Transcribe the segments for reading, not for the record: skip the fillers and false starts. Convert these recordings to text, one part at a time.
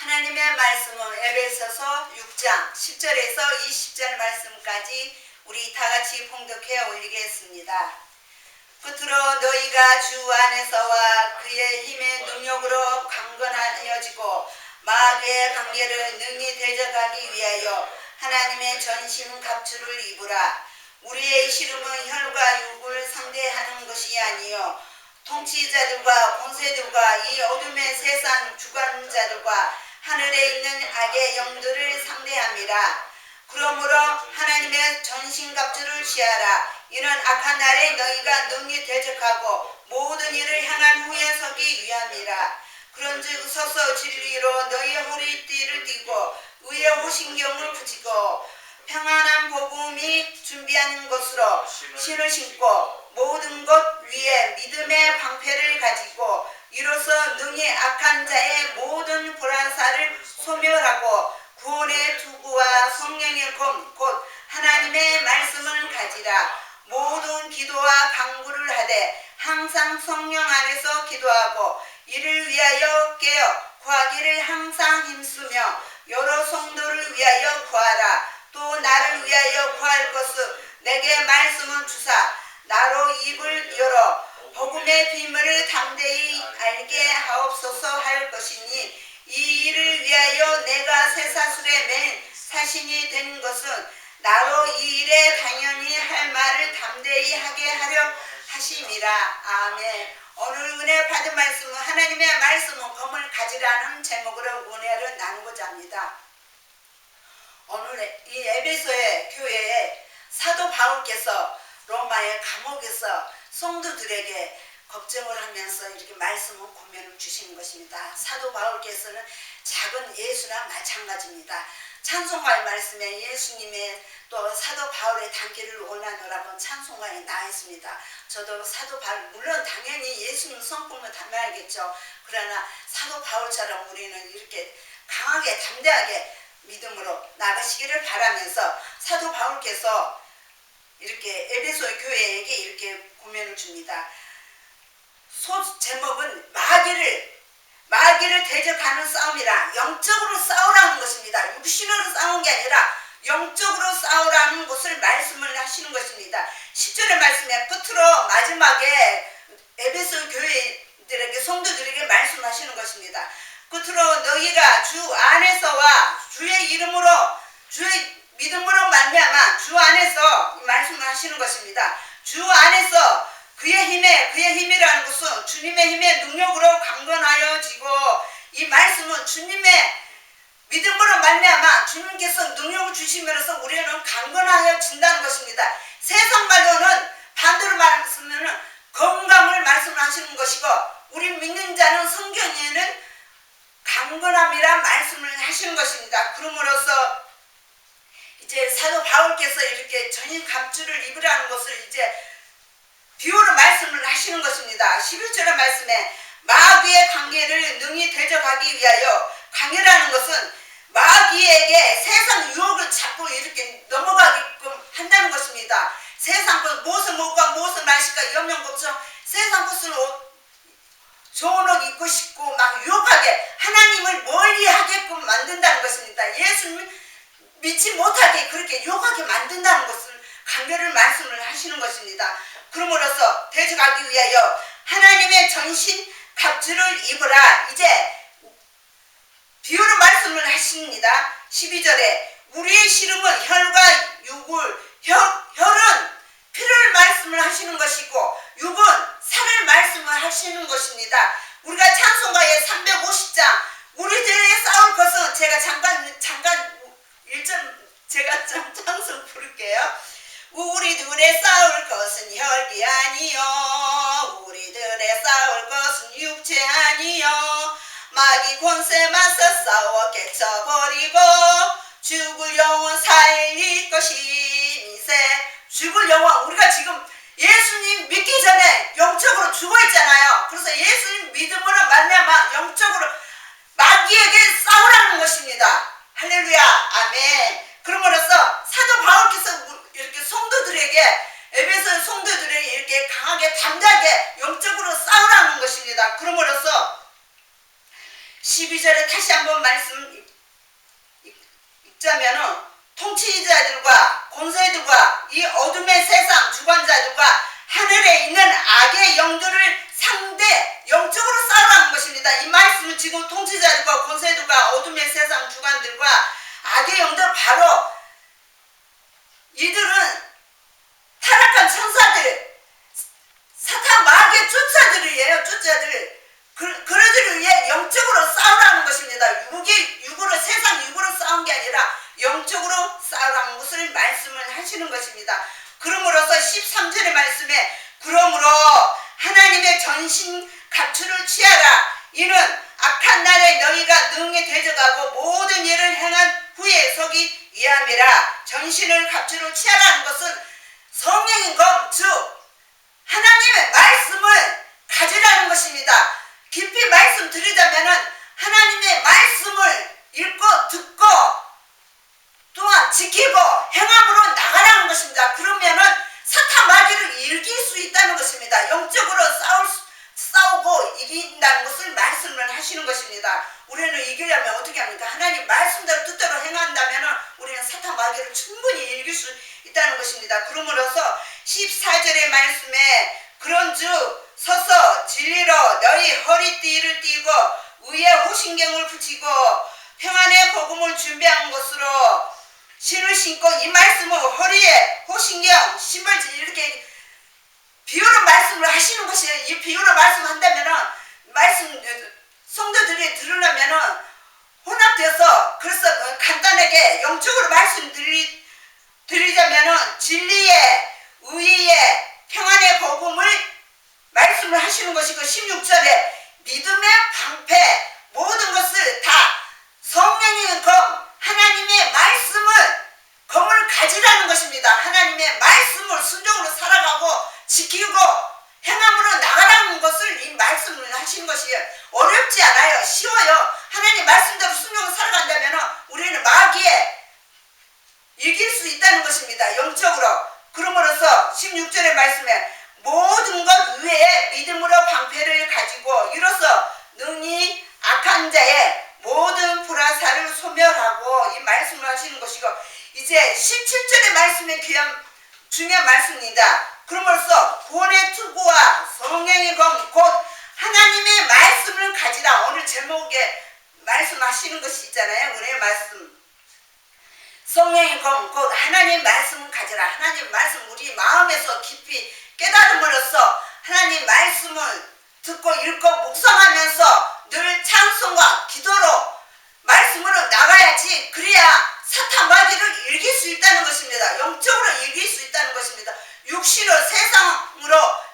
하나님의 말씀은 에베소서 6장 10절에서 20절 말씀까지 우리 다같이 봉독해 올리겠습니다. 끝으로 너희가 주 안에서와 그의 힘의 능력으로 강건하여지고 마귀의 관계를 능히 대적하기 위하여 하나님의 전신 갑주를 입으라. 우리의 씨름은 혈과 육을 상대하는 것이 아니요 통치자들과 권세들과 이 어둠의 세상 주관자들과 하늘에 있는 악의 영들을 상대함이라. 그러므로 하나님의 전신갑주를 취하라. 이는 악한 날에 너희가 능히 대적하고 모든 일을 향한 후에 서기 위함이라. 그런즉 서서 진리로 너희의 허리띠를 띠고 의의 호신경을 붙이고 평안한 복음이 준비하는 것으로 신을 신고 모든 것 위에 믿음의 방패를 가지고 이로써 능히 악한 자의 모든 불안사를 소멸하고 구원의 투구와 성령의 검 곧 하나님의 말씀을 가지라. 모든 기도와 간구를 하되 항상 성령 안에서 기도하고 이를 위하여 깨어 구하기를 항상 힘쓰며 여러 성도를 위하여 구하라. 또 나를 위하여 구할 것을 내게 말씀을 주사 나로 입을 열어 복음의 비밀을 담대히 알게 하옵소서 할 것이니 이 일을 위하여 내가 쇠사슬에 맨 사신이 된 것은 나로 이 일에 당연히 할 말을 담대히 하게 하려 하심이라. 아멘. 오늘 은혜 받은 말씀은 하나님의 말씀은 검을 가지라는 제목으로 은혜를 나누고자 합니다. 오늘 이 에베소의 교회에 사도 바울께서 로마의 감옥에서 성도들에게 걱정을 하면서 이렇게 말씀을 권면을 주시는 것입니다. 사도 바울께서는 작은 예수나 마찬가지입니다. 찬송가의 말씀에 예수님의 또 사도 바울의 단계를 원하노라고 찬송가에 나와 있습니다. 저도 사도 바울 물론 당연히 예수님 성품을 담아야겠죠. 그러나 사도 바울처럼 우리는 이렇게 강하게 담대하게 믿음으로 나가시기를 바라면서 사도 바울께서 이렇게 에베소 교회에게 이렇게 고면을 줍니다. 제목은 마귀를 대적하는 싸움이라. 영적으로 싸우라는 것입니다. 육신으로 싸우는 게 아니라 영적으로 싸우라는 것을 말씀을 하시는 것입니다. 10절의 말씀에 끝으로 마지막에 에베소 교회들에게 성도들에게 말씀하시는 것입니다. 끝으로 너희가 주 안에서와 주의 이름으로 주의 믿음으로 말미암아 주 안에서 말씀을 하시는 것입니다. 주 안에서 그의 힘이라는 것은 주님의 힘의 능력으로 강건하여지고 이 말씀은 주님의 믿음으로 말미암아 주님께서 능력을 주시면서 우리는 강건하여진다는 것입니다. 세상 말로는 반대로 말씀은 건강을 말씀하시는 것이고 우리 믿는 자는 성경에는 강건함이라 말씀을 하시는 것입니다. 그러므로서 이제 사도 바울께서 이렇게 전신 갑주를 입으라는 것을 이제 비유로 말씀을 하시는 것입니다. 11절의 말씀에 마귀의 관계를 능히 대적하기 위하여 관계라는 것은 마귀에게 세상 유혹을 자꾸 이렇게 넘어가게끔 한다는 것입니다. 세상 것 무엇을 먹을까 무엇을 마실까 염려 걱정 세상 것을 좋은 옷 입고 싶고 막 유혹하게 하나님을 멀리 하게끔 만든다는 것입니다. 예수님 믿지 못하게 그렇게 유혹하게 만든다는 것을 강렬을 말씀을 하시는 것입니다. 그러므로서 대적하기 위하여 하나님의 전신 갑주를 입으라. 이제 비유로 말씀을 하십니다. 12절에 우리의 씨름은 혈과 육을 혈은 피를 말씀을 하시는 것이고 육은 살을 말씀을 하시는 것입니다. 우리가 찬송가의 350장 우리들의 싸울 것은 제가 잠깐 1절 제가 찬송 부를게요. 우리들의 싸울 것은 혈이 아니요 우리들의 싸울 것은 육체 아니요 마귀 권세 맞서 싸워 깨쳐버리고 죽을 영혼 살릴 것이니세. 죽을 영혼 우리가 지금 예수님 믿기 전에 영적으로 죽어있잖아요. 그래서 예수님 믿음으로 말미암아 영적으로 마귀에게 싸우라는 것입니다. 할렐루야 아멘. 그러므로서 사도 바울께서 이렇게 성도들에게 에베소 성도들에게 이렇게 강하게 담대하게 영적으로 싸우라는 것입니다. 그러므로서 12절에 다시 한번 말씀 읽자면은 통치자들과 권세들과 이 어둠의 세상 주관자들과 하늘에 있는 악의 영들을 상대 영적으로 싸우라는 것입니다. 이 말씀은 지금 통치자들과 권세들과 어둠의 세상 주관들과 악의 영들, 바로 이들은 타락한 천사들, 사탄 마귀의 쫓아들이에요. 쫓아들. 그들을 위해 영적으로 싸우라는 것입니다. 육으로, 세상 육으로 싸운 게 아니라 영적으로 싸우라는 것을 말씀을 하시는 것입니다. 그러므로서 13절의 말씀에 그러므로 하나님의 전신 갑주를 취하라. 이는 악한 날에 너희가 능히 대적하고 모든 일을 행한 후에 서기 위함이라. 전신을 갑주로 취하라는 것은 성령인 것, 즉 하나님의 말씀을 가지라는 것입니다. 깊이 말씀드리자면은 하나님의 말씀을 읽고 듣고 또한 지키고 행함으로 나가라는 것입니다. 그러면은 사탄 마귀를 이길 수 있다는 것입니다. 영적으로 싸우고 이긴다는 것을 말씀을 하시는 것입니다. 우리는 이기려면 어떻게 합니까? 하나님 말씀대로 뜻대로 행한다면은 우리는 사탄 마귀를 충분히 이길 수 있다는 것입니다. 그러므로서 14절의 말씀에 그런즉 서서 진리로 너희 허리띠를 띠고 의에 호신경을 붙이고 평안의 복음을 준비한 것으로 신을 신고, 이 말씀은 허리에 호신경, 신발, 이렇게 비유로 말씀을 하시는 것이에요. 이 비유로 말씀한다면은 성도들이 들으려면은 혼합돼서, 그래서 간단하게 영적으로 말씀드리자면은 진리의, 의의, 평안의 복음을 말씀을 하시는 것이고, 16절에 믿음의 방패, 모든 것을 다 성령의 검, 하나님의 말씀을 검을 가지라는 것입니다. 하나님의 말씀을 순종으로 살아가고 지키고 행함으로 나가라는 것을 이 말씀을 하시는 것이에요. 어렵지 않아요. 쉬워요. 하나님 말씀대로 순종으로 살아간다면 우리는 마귀에 이길 수 있다는 것입니다. 영적으로. 그러므로서 16절의 말씀에 모든 것 위에 믿음으로 방패를 가지고 이로써 능히 악한 자의 모든 불화살을 소멸하고, 이 말씀을 하시는 것이고, 이제 17절의 말씀에 중요한 말씀입니다. 그러므로써 구원의 투구와 성령의 검 곧 하나님의 말씀을 가지라. 오늘 제목에 말씀하시는 것이 있잖아요. 은혜의 말씀. 성령의 검 곧 하나님의 말씀을 가지라. 하나님 말씀 우리 마음에서 깊이 깨달음으로써 하나님 말씀을 듣고 읽고 묵상하면서 늘 찬송과 기도로 말씀으로 나가야지, 그래야 사탄 마귀를 이길 수 있다는 것입니다. 영적으로 이길 수 있다는 것입니다.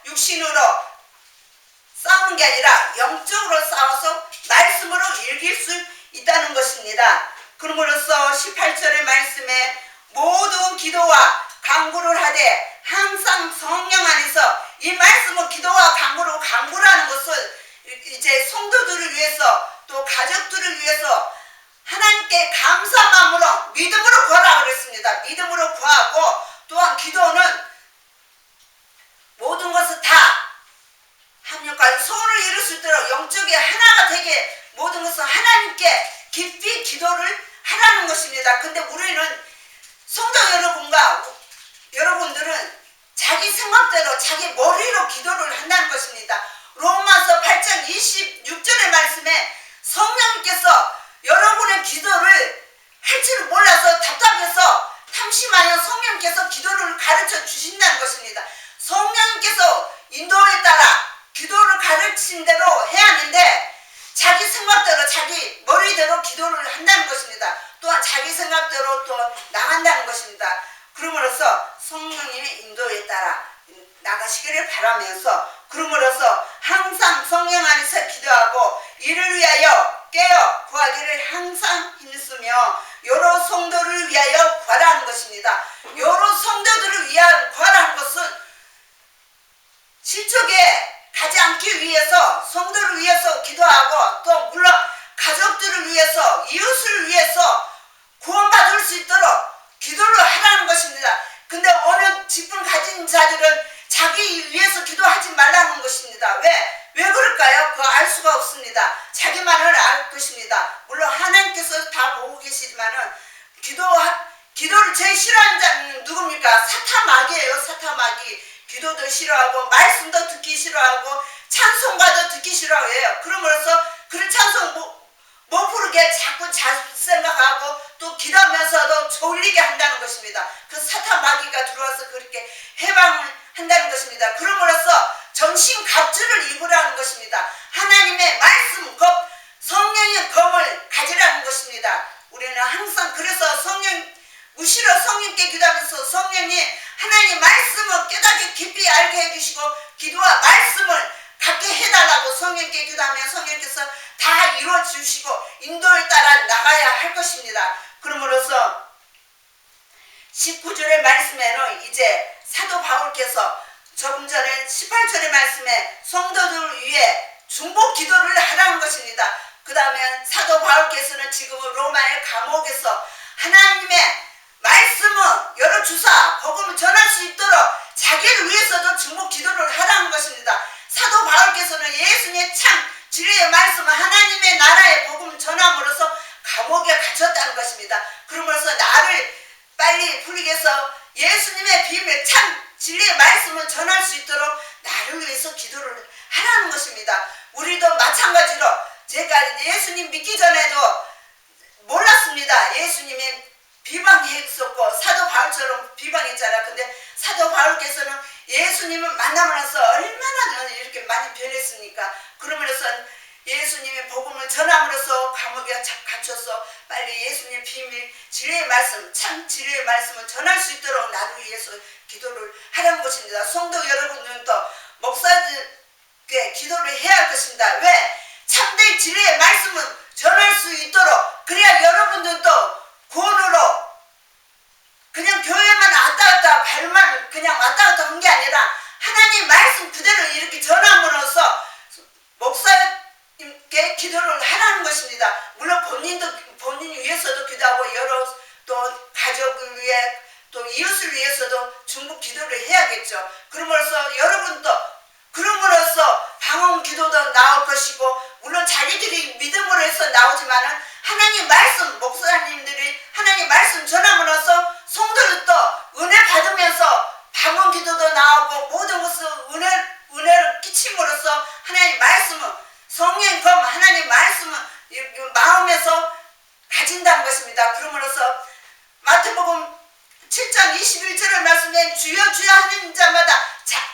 육신으로 싸우는 게 아니라 영적으로 싸워서 말씀으로 이길 수 있다는 것입니다. 그러므로써 18절의 말씀에 모든 기도와 간구를 하되 항상 성령 안에서, 이 말씀은 기도와 간구라는 것을 이제 성도들을 위해서 또 가족들을 위해서 하나님께 감사 마음으로 믿음으로 구하라 그랬습니다. 믿음으로 구하고, 또한 기도는 모든 것을 다 합력하여 소원을 이룰 수 있도록 영적이 하나가 되게 모든 것을 하나님께 깊이 기도를 하라는 것입니다. 근데 우리는 성도 여러분들은 자기 생각대로 자기 머리로 기도를 한다는 것입니다. 로마서 8장 26절의 말씀에 성령님께서 여러분의 기도를 할 줄 몰라서 답답해서 탐심하여 성령님께서 기도를 가르쳐 주신다는 것입니다. 성령님께서 인도에 따라 기도를 가르친 대로 해야 하는데 자기 생각대로 자기 머리대로 기도를 한다는 것입니다. 또한 자기 생각대로 또 나간다는 것입니다. 그러므로서 성령님의 인도에 따라 나가시기를 바라면서, 그러므로서 항상 성령 안에서 기도하고 이를 위하여 깨어 구하기를 항상 힘쓰며 여러 성도를 위하여 구하라는 것입니다. 여러 성도들을 위하여 구하라는 것은 실족에 가지 않기 위해서 성도를 위해서 기도하고, 또 물론 가족들을 위해서, 이웃을 위해서 구원받을 수 있도록 기도를 하라는 것입니다. 근데 어느 직분 가진 자들은 자기 위해서 기도하지 말라는 것입니다. 왜? 왜 그럴까요? 그거 알 수가 없습니다. 자기만을 알 것입니다. 물론 하나님께서 다 보고 계시지만은 기도를 제일 싫어하는 자는 누굽니까? 사타마귀예요. 사타마귀. 기도도 싫어하고 말씀도 듣기 싫어하고 찬송가도 듣기 싫어해요. 그러므로서 그런 찬송 못 부르게 자꾸 생각하고 또 기도하면서도 졸리게 한다는 것입니다. 그 사타마귀가 들어와서 그렇게 해방을 한다는 것입니다. 그러므로서 정신갑주를 입으라는 것입니다. 하나님의 말씀 성령의 검을 가지라는 것입니다. 우리는 항상 그래서 무시로 성령께 기도하면서 성령이 하나님 말씀을 깨닫게 깊이 알게 해주시고 기도와 말씀을 갖게 해달라고 성령께 기도하면 성령께서 다 이루어주시고 인도에 따라 나가야 할 것입니다. 그러므로서 19절의 말씀에는 이제 사도 바울께서 조금 전에 18절의 말씀에 성도들을 위해 중보 기도를 하라는 것입니다. 그 다음에 사도 바울께서는 지금 로마의 감옥에서 하나님의 말씀을 열어주사 복음을 전할 수 있도록 자기를 위해서도 중보 기도를 하라는 것입니다. 사도 바울께서는 예수님의 참 진리의 말씀을 하나님의 나라의 복음을 전함으로써 감옥에 갇혔다는 것입니다. 그러면서 나를 빨리 풀리게 해서 예수님의 비밀 참 진리의 말씀을 전할 수 있도록 나를 위해서 기도를 하라는 것입니다. 우리도 마찬가지로 제가 예수님 믿기 전에도 몰랐습니다. 예수님의 비방했었고 사도 바울처럼 비방했잖아. 근데 사도 바울께서는 예수님을 만나고 나서 얼마나 이렇게 많이 변했습니까? 그러면서 예수님의 복음을 전함으로써 감옥에 갇혀서 빨리 예수님의 비밀 진리의 말씀 참 진리의 말씀을 전할 수 있도록 나를 위해서 기도를 하라는 것입니다. 성도 여러분들은 또 목사들께 기도를 해야 할 것입니다. 왜? 참된 진리의 말씀을 전할 수 있도록 그래야 여러분들도 구원으로 그냥 교회만 왔다 갔다 발만 그냥 왔다 갔다 한 게 아니라 하나님 말씀 그대로 이렇게 전함으로써 목사님께 기도를 하라는 것입니다. 물론 본인 위해서도 기도하고 여러 또 가족을 위해 또 이웃을 위해서도 중보 기도를 해야겠죠. 그러므로써 여러분도 그럼으로써 방언 기도도 나올 것이고 물론 자기들이 믿음으로 해서 나오지만은 하나님 말씀 목사님들이 하나님 말씀 전함으로써 성도들도 은혜 받으면서 방언 기도도 나오고 모든 것을 은혜를 끼침으로써 하나님 말씀은 성령 검 하나님 말씀은 마음에서 가진다는 것입니다. 그러므로써 마태복음 7장 21절의 말씀에 주여 주여 하는 자마다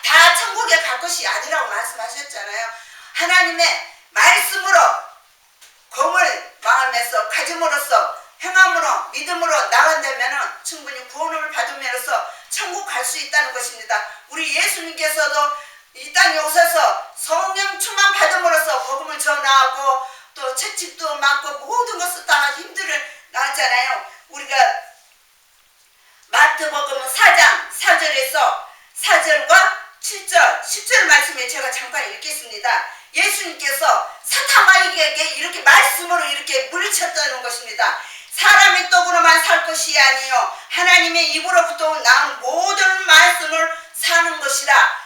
다 천국에 갈 것이 아니라고 말씀하셨잖아요. 하나님의 말씀으로 검을 마음에서 가짐으로써 행함으로 믿음으로 나간다면 충분히 구원을 받으면서 천국 갈 수 있다는 것입니다. 우리 예수님께서도 이 땅에 오셔서 성령 충만 받음으로써 복음을 전하고 또 채찍도 맞고 모든 것을 다 힘들을 나왔잖아요. 우리가 마태복음 4장 4절에서 4절과 7절 10절 말씀에 제가 잠깐 읽겠습니다. 예수님께서 사타마귀에게 이렇게 말씀으로 이렇게 물리쳤다는 것입니다. 사람의 떡으로만 살 것이 아니요 하나님의 입으로부터 나온 모든 말씀을 사는 것이라.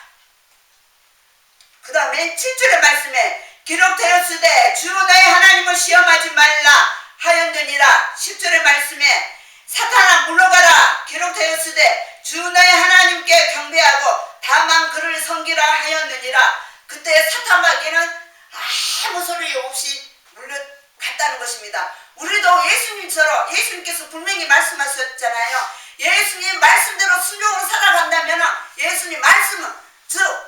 그 다음에 7절의 말씀에 기록되었으되 주 너의 하나님을 시험하지 말라 하였느니라. 10절의 말씀에 사탄아 물러가라 기록되었으되 주 너의 하나님께 경배하고 다만 그를 섬기라 하였느니라. 그때 사탄마귀는 아무 소리 없이 물러갔다는 것입니다. 우리도 예수님처럼 예수님께서 분명히 말씀하셨잖아요. 예수님 말씀대로 순종으로 살아간다면 예수님 말씀은 즉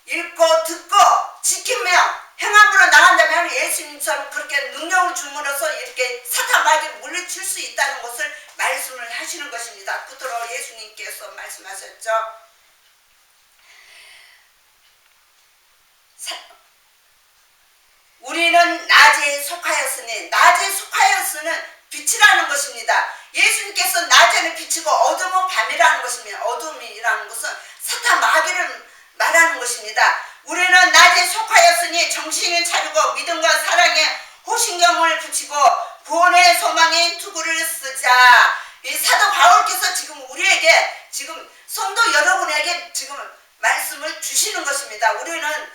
읽고 듣고 지키며 행함으로 나간다면 예수님처럼 그렇게 능력을 줌으로써 이렇게 사탄마귀를 물리칠 수 있다는 것을 말씀을 하시는 것입니다. 그토록 예수님께서 말씀하셨죠. 우리는 낮에 속하였으니 낮에 속하였으는 빛이라는 것입니다. 예수님께서 낮에는 빛이고 어둠은 밤이라는 것입니다. 어둠이라는 것은 사탄 마귀를 말하는 것입니다. 우리는 낮에 속하였으니 정신을 차리고 믿음과 사랑에 호신경을 붙이고 구원의 소망의 투구를 쓰자. 이 사도 바울께서 지금 우리에게 지금 성도 여러분에게 지금 말씀을 주시는 것입니다. 우리는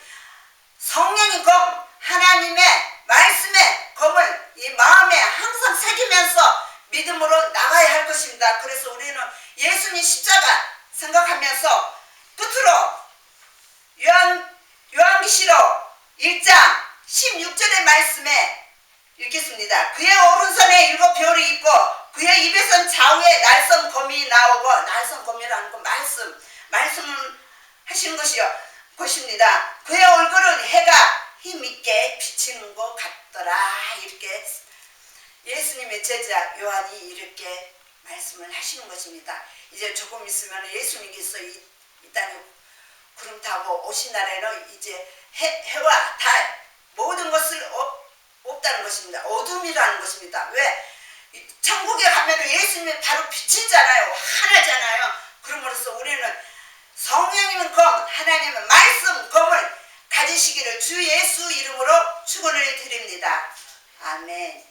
성령의 검, 하나님의 말씀의 검을 이 마음에 항상 새기면서 믿음으로 나가야 할 것입니다. 그래서 우리는 예수님 십자가 생각하면서 끝으로 요한계시록 1장 16절의 말씀에 읽겠습니다. 그의 오른손에 7 별이 있고 그의 입에선 좌우에 날선 검이 나오고, 날선 검이라는 건 말씀을 하시는 것입니다. 그의 얼굴은 해가 힘있게 비치는 것 같더라. 이렇게 예수님의 제자 요한이 이렇게 말씀을 하시는 것입니다. 이제 조금 있으면 예수님께서 이 땅에 구름 타고 오신 날에는 이제 해와 달 모든 것을 없다는 것입니다. 어둠이라는 것입니다. 왜? 천국에 가면 예수님이 바로 빛이잖아요. 하나잖아요. 그러므로써 우리는 성령님은 검, 하나님은 말씀 검을 가지시기를 주 예수 이름으로 축원을 드립니다. 아멘.